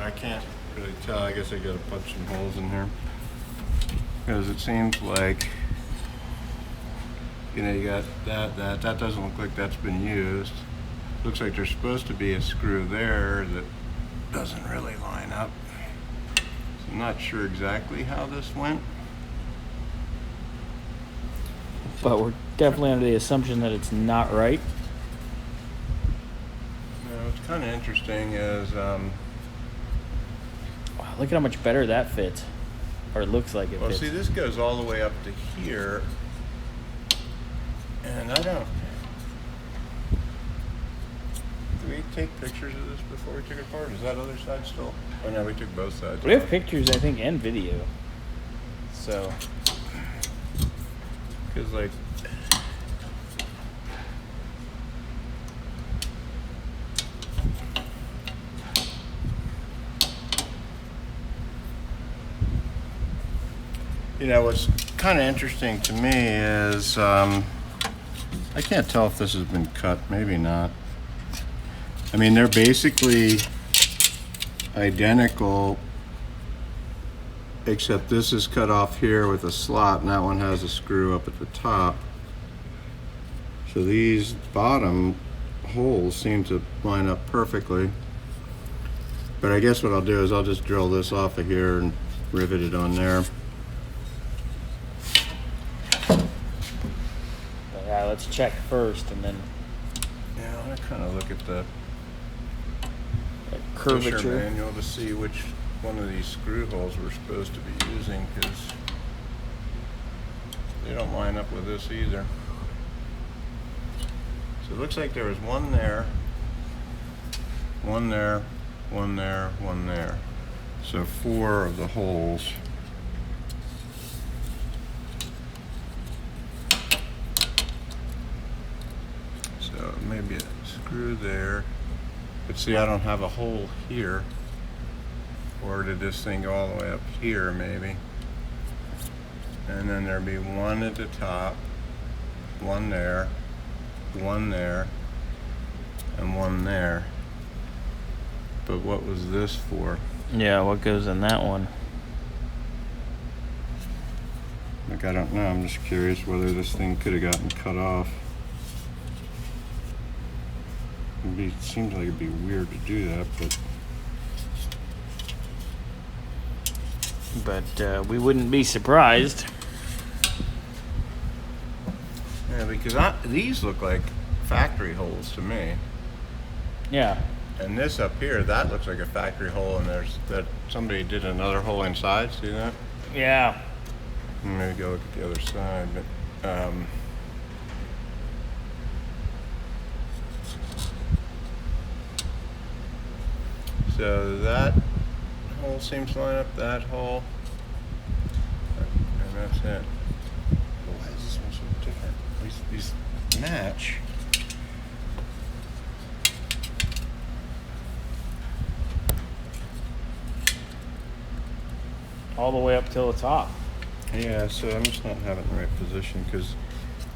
I can't really tell. I guess I gotta punch some holes in here. Because it seems like, you know, you got that doesn't look like that's been used. Looks like there's supposed to be a screw there that doesn't really line up. So I'm not sure exactly how this went. But we're definitely under the assumption that it's not right. You know, what's kind of interesting is, Wow, look at how much better that fits. Or it looks like it well, fits. see, this goes all the way up to here, and I don't. Did we take pictures of this before we took it apart? Is that other side still? Oh no, we took both sides. We have pictures, I think, and video. So, Because like, you know, what's kind of interesting to me is I can't tell if this has been cut. Maybe not. I mean, they're basically identical, except this is cut off here with a slot, and that one has a screw up at the top. So these bottom holes seem to line up perfectly. But I guess what I'll do is I'll just drill this off of here and rivet it on there. yeah, let's check first and then Yeah, I want to kind of look at the curvature. Fisher manual to see which one of these screw holes we're supposed to be using, because they don't line up with this either. So it looks like there was one there, one there, one there, one there. So 4 of the holes. So maybe a screw there. But see, I don't have a hole here. Or did this thing go all the way up here, maybe? And then there'd be one at the top, one there, and one there. But what was this for? Yeah, what goes in that one? Like, I don't know. I'm just curious whether this thing could have gotten cut off. It seems like it'd be weird to do that, But we wouldn't be surprised. yeah, because these look like factory holes to me. Yeah. And this up here, that looks like a factory hole, and there's that somebody did another hole inside. See that? Yeah. Maybe go look at the other side, but so that hole seems to line up that hole, and that's it. But why is this one so different? These match. All the way up till the top. Yeah, so I'm just not having the right position, because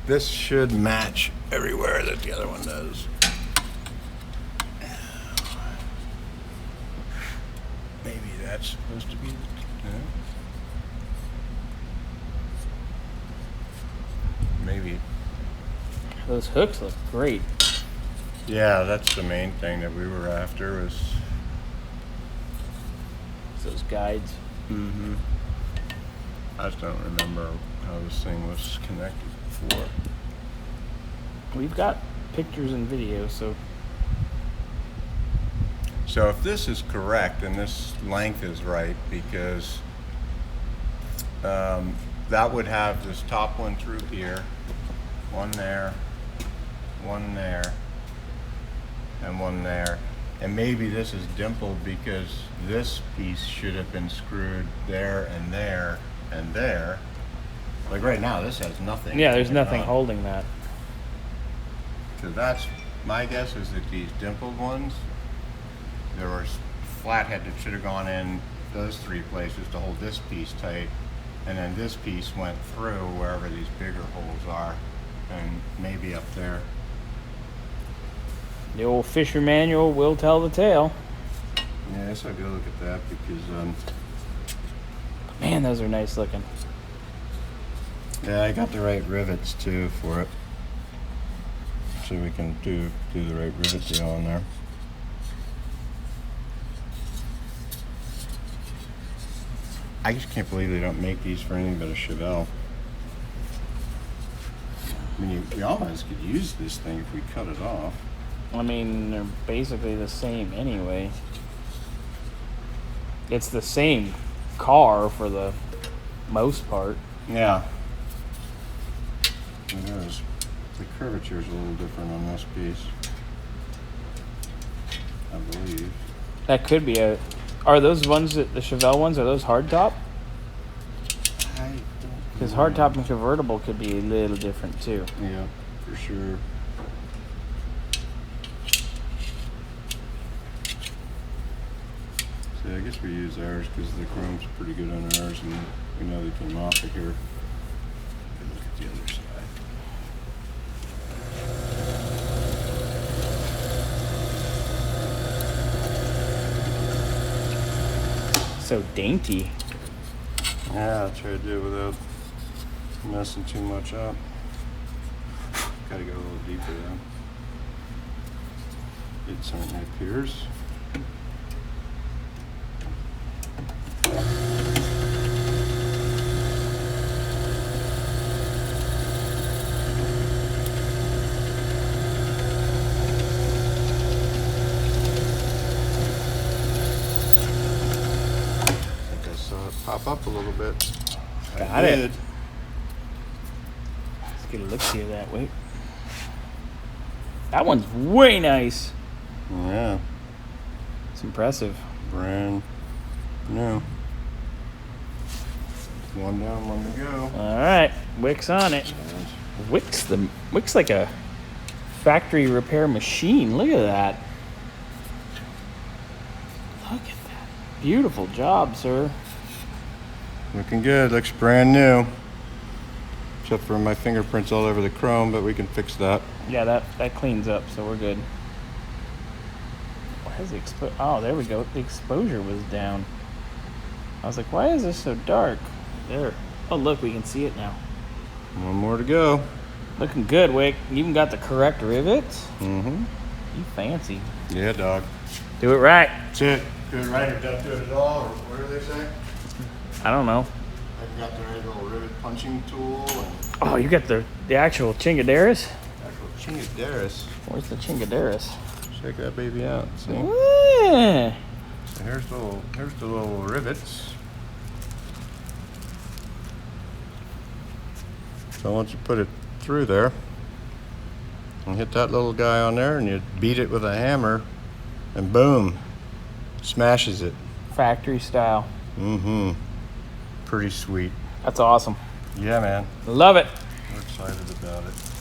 this should match everywhere that the other one does. Maybe that's supposed to be the, maybe. Those hooks look great. Yeah, that's the main thing that we were after was. Those guides. Mm-hmm. I just don't remember how this thing was connected before. We've got pictures and video, so So if this is correct and this length is right, because that would have this top one through here, one there, and one there. And maybe this is dimpled because this piece should have been screwed there and there and there. Like right now, this has nothing. yeah, there's nothing on. holding that. So that's, my guess is that these dimpled ones, there was flathead that should have gone in those 3 places to hold this piece tight, and then this piece went through wherever these bigger holes are, and maybe up there. The old Fisher manual will tell the tale. Yeah, I guess I'll go look at that because, Man, those are nice looking. yeah, I got the right rivets too for it. So we can do the right rivet deal on there. I just can't believe they don't make these for anything but a Chevelle. I mean, you almost could use this thing if we cut it off. I mean, they're basically the same anyway. It's the same car for the most part. Yeah. It is. The curvature is a little different on this piece, I believe. That could be a. Are those ones that the Chevelle ones? Are those hardtop? I don't Because know. hardtop and convertible could be a little different too. Yeah, for sure. See, I guess we use ours because the chrome's pretty good on ours, and we know they came off of here. Good look at the other side. So dainty. Yeah, I'll try to do it without messing too much up. Gotta go a little deeper though. It certainly appears. Pop up a little bit. Got it. Let's get a look see at that. Wait. That one's way nice. Yeah, It's impressive. brand new. One down, one to go. All right, Wick's on it. Wick's like a factory repair machine. Look at that. Look at that. Beautiful job, sir. Looking good. Looks brand new. Except for my fingerprints all over the chrome, but we can fix that. Yeah, that cleans up, so we're good. Why is the Oh, there we go. The exposure was down. I was like, why is this so dark? There. Oh, look, we can see it now. One more to go. Looking good, Wick. You even got the correct rivets. Mm-hmm. You fancy. Yeah, dog. Do it right. That's it. Do it right or don't do it at all, or what do they say? I don't know. I've got the right little rivet punching tool and Oh, you got the actual chingaderas? actual chingaderas. Where's the chingaderas? Check that baby out. See? Yeah. So here's the little rivets. So once you put it through there, and hit that little guy on there, and you beat it with a hammer, and boom, smashes it. Factory style. Mm-hmm. Pretty sweet. That's awesome. Yeah, man. Love it. We're excited about it.